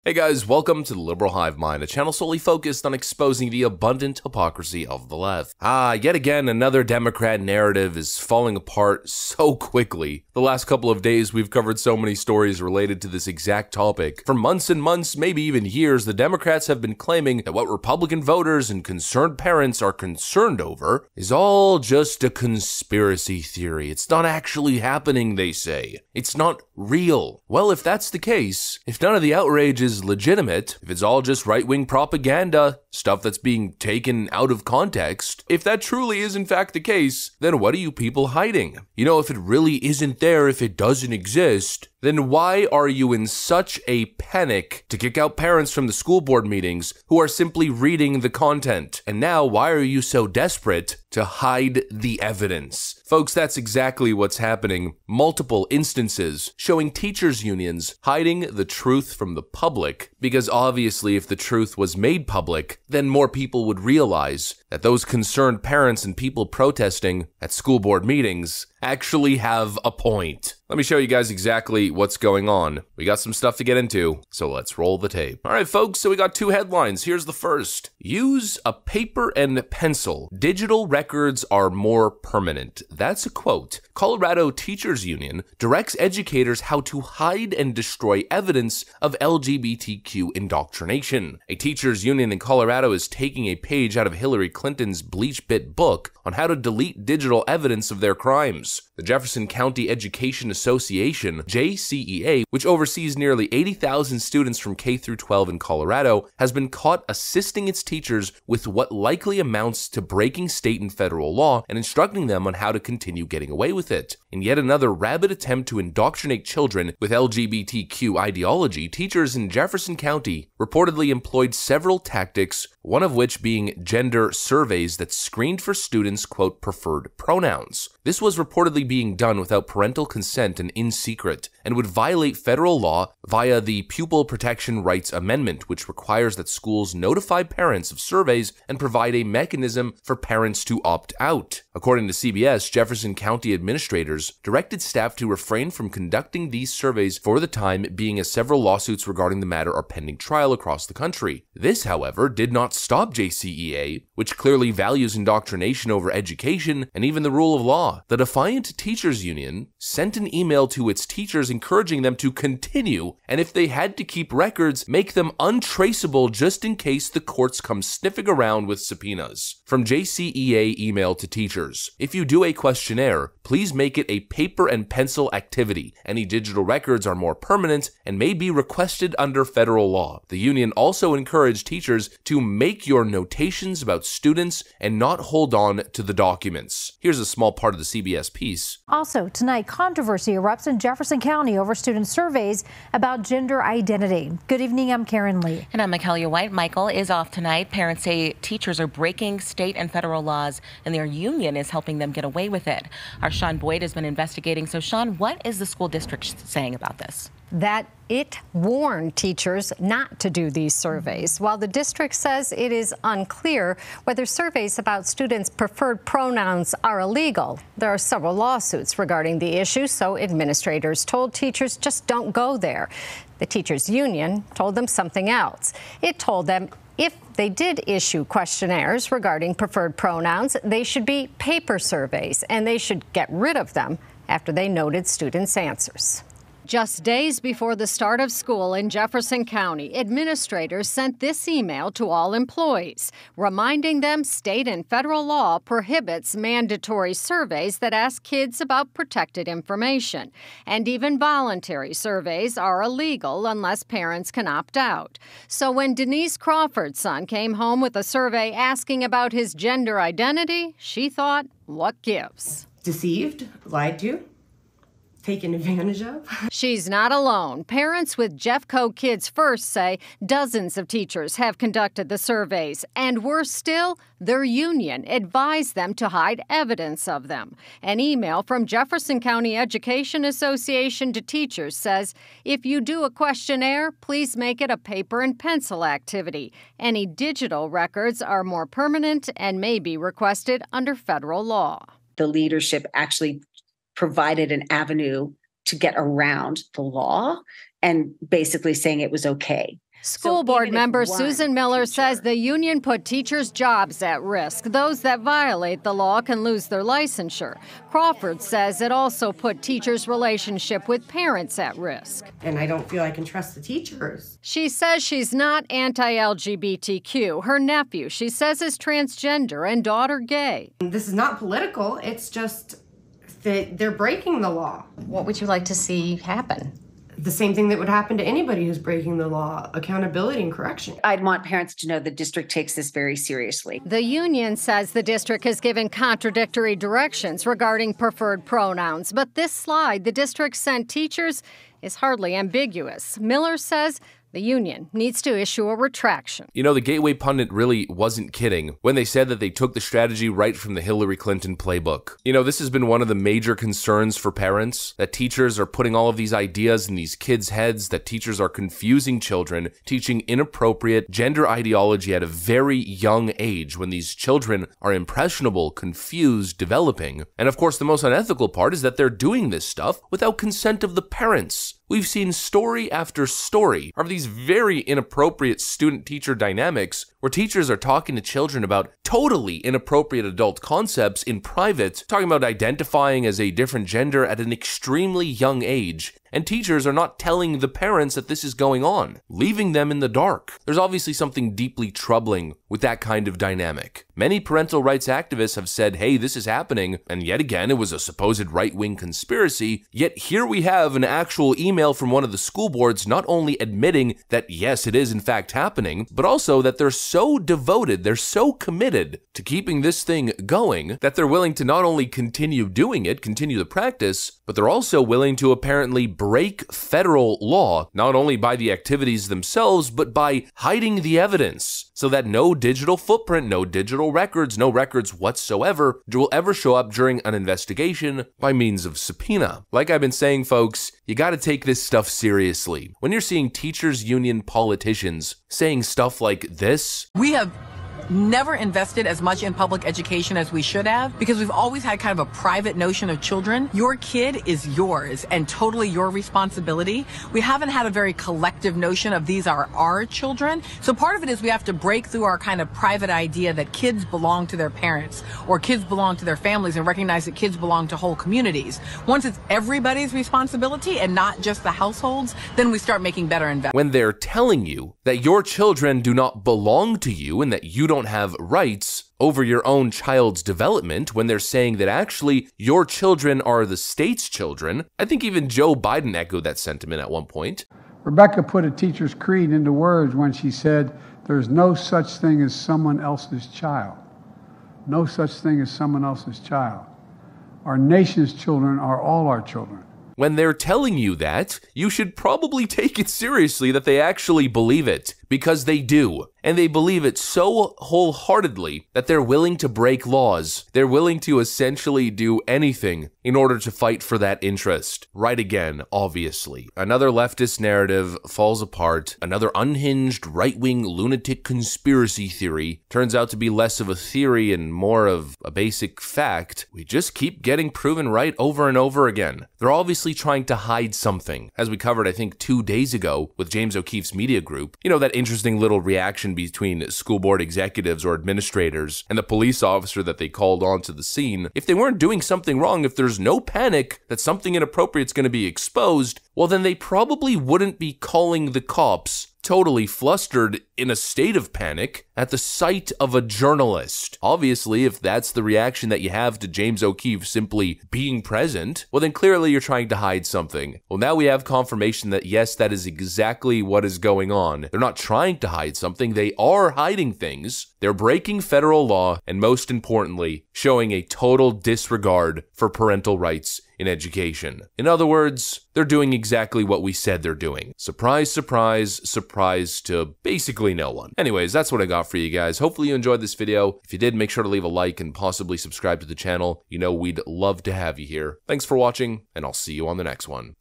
Hey guys, welcome to the Liberal Hive Mind, a channel solely focused on exposing the abundant hypocrisy of the left. Yet again, another Democrat narrative is falling apart so quickly. The last couple of days, we've covered so many stories related to this exact topic. For months and months, maybe even years, the Democrats have been claiming that what Republican voters and concerned parents are concerned over is all just a conspiracy theory. It's not actually happening, they say. It's not real. Well, if that's the case, if none of the outrage is legitimate, if it's all just right-wing propaganda, stuff that's being taken out of context, if that truly is in fact the case, then what are you people hiding? You know, if it really isn't there, if it doesn't exist, then why are you in such a panic to kick out parents from the school board meetings who are simply reading the content? And now, why are you so desperate to hide the evidence? Folks, that's exactly what's happening. Multiple instances showing teachers' unions hiding the truth from the public, because obviously if the truth was made public, then more people would realize that those concerned parents and people protesting at school board meetings actually have a point. Let me show you guys exactly what's going on. We got some stuff to get into, so let's roll the tape. All right, folks, so we got two headlines. Here's the first. Use a paper and pencil. Digital records are more permanent. That's a quote. Colorado Teachers Union directs educators how to hide and destroy evidence of LGBTQ indoctrination. A teachers union in Colorado is taking a page out of Hillary Clinton's BleachBit book on how to delete digital evidence of their crimes. The Jefferson County Education Association, JCEA, which oversees nearly 80,000 students from K through 12 in Colorado, has been caught assisting its teachers with what likely amounts to breaking state and federal law and instructing them on how to continue getting away with it. In yet another rabid attempt to indoctrinate children with LGBTQ ideology, teachers in Jefferson County reportedly employed several tactics, one of which being gender surveys that screened for students' quote preferred pronouns. This was reportedly being done without parental consent and in secret, and would violate federal law via the Pupil Protection Rights Amendment, which requires that schools notify parents of surveys and provide a mechanism for parents to opt out. According to CBS, Jefferson County administrators directed staff to refrain from conducting these surveys for the time being, as several lawsuits regarding the matter are pending trial across the country. This, however, did not stop JCEA, which clearly values indoctrination over education and even the rule of law. The Defiant Teachers Union sent an email to its teachers encouraging them to continue, and if they had to keep records, make them untraceable just in case the courts come sniffing around with subpoenas. From JCEA email to teachers, if you do a questionnaire, please make it a paper and pencil activity. Any digital records are more permanent and may be requested under federal law. The union also encouraged teachers to make your notations about students and not hold on to the documents. Here's a small part of the CBS piece. Also tonight, controversy erupts in Jefferson County over student surveys about gender identity. Good evening, I'm Karen Lee. And I'm Michaelia White. Michael is off tonight. Parents say teachers are breaking state and federal laws, and their union is helping them get away with it. Our Sean Boyd has been investigating. So, Sean, what is the school district saying about this? That it warned teachers not to do these surveys, while the district says it is unclear whether surveys about students' preferred pronouns are illegal. There are several lawsuits regarding the issue, so administrators told teachers just don't go there. The teachers' union told them something else. It told them if they did issue questionnaires regarding preferred pronouns, they should be paper surveys, and they should get rid of them after they noted students' answers. Just days before the start of school in Jefferson County, administrators sent this email to all employees, reminding them state and federal law prohibits mandatory surveys that ask kids about protected information, and even voluntary surveys are illegal unless parents can opt out. So when Denise Crawford's son came home with a survey asking about his gender identity, she thought, what gives? Deceived, lied to, taken advantage of. She's not alone. Parents with Jeffco Kids First say dozens of teachers have conducted the surveys, and worse still, their union advised them to hide evidence of them. An email from Jefferson County Education Association to teachers says, if you do a questionnaire, please make it a paper and pencil activity. Any digital records are more permanent and may be requested under federal law. The leadership actually provided an avenue to get around the law and basically saying it was okay. School board member Susan Miller says the union put teachers' jobs at risk. Those that violate the law can lose their licensure. Crawford says it also put teachers' relationship with parents at risk. And I don't feel I can trust the teachers. She says she's not anti-LGBTQ. Her nephew, she says, is transgender and daughter gay. This is not political. It's just that they're breaking the law. What would you like to see happen? The same thing that would happen to anybody who's breaking the law, accountability and correction. I'd want parents to know the district takes this very seriously. The union says the district has given contradictory directions regarding preferred pronouns, but this slide the district sent teachers is hardly ambiguous. Miller says the union needs to issue a retraction. You know, the Gateway pundit really wasn't kidding when they said that they took the strategy right from the Hillary Clinton playbook. You know, this has been one of the major concerns for parents, that teachers are putting all of these ideas in these kids' heads, that teachers are confusing children, teaching inappropriate gender ideology at a very young age when these children are impressionable, confused, developing. And of course, the most unethical part is that they're doing this stuff without consent of the parents. We've seen story after story of these very inappropriate student-teacher dynamics where teachers are talking to children about totally inappropriate adult concepts in private, talking about identifying as a different gender at an extremely young age, and teachers are not telling the parents that this is going on, leaving them in the dark. There's obviously something deeply troubling with that kind of dynamic. Many parental rights activists have said, hey, this is happening, and yet again, it was a supposed right-wing conspiracy, yet here we have an actual email from one of the school boards not only admitting that yes, it is in fact happening, but also that they're so devoted, they're so committed to keeping this thing going, that they're willing to not only continue doing it, continue the practice, but they're also willing to apparently break federal law, not only by the activities themselves, but by hiding the evidence, so that no digital footprint, no digital records, no records whatsoever will ever show up during an investigation by means of subpoena. Like I've been saying, folks, you gotta take this stuff seriously. When you're seeing teachers union politicians saying stuff like this, we have never invested as much in public education as we should have because we've always had kind of a private notion of children. Your kid is yours and totally your responsibility. We haven't had a very collective notion of these are our children. So part of it is we have to break through our kind of private idea that kids belong to their parents or kids belong to their families and recognize that kids belong to whole communities. Once it's everybody's responsibility and not just the households, then we start making better investments. When they're telling you that your children do not belong to you and that you don't have rights over your own child's development, when they're saying that actually your children are the state's children. I think even Joe Biden echoed that sentiment at one point. Rebecca put a teacher's creed into words when she said, there's no such thing as someone else's child. No such thing as someone else's child. Our nation's children are all our children. When they're telling you that, you should probably take it seriously that they actually believe it, because they do. And they believe it so wholeheartedly that they're willing to break laws. They're willing to essentially do anything in order to fight for that interest. Right again, obviously. Another leftist narrative falls apart. Another unhinged right-wing lunatic conspiracy theory turns out to be less of a theory and more of a basic fact. We just keep getting proven right over and over again. They're obviously trying to hide something. As we covered, I think 2 days ago with James O'Keefe's media group, you know, that interesting little reaction between school board executives or administrators and the police officer that they called onto the scene. If they weren't doing something wrong, if there's no panic that something inappropriate is going to be exposed, well, then they probably wouldn't be calling the cops totally flustered in a state of panic at the sight of a journalist. Obviously, if that's the reaction that you have to James O'Keefe simply being present, well then clearly you're trying to hide something. Well, now we have confirmation that yes, that is exactly what is going on. They're not trying to hide something, they are hiding things. They're breaking federal law and most importantly, showing a total disregard for parental rights in education. In other words, they're doing exactly what we said they're doing. Surprise, surprise, surprise to basically no one. Anyways, that's what I got for you guys. Hopefully you enjoyed this video. If you did, make sure to leave a like and possibly subscribe to the channel. You know, we'd love to have you here. Thanks for watching, and I'll see you on the next one.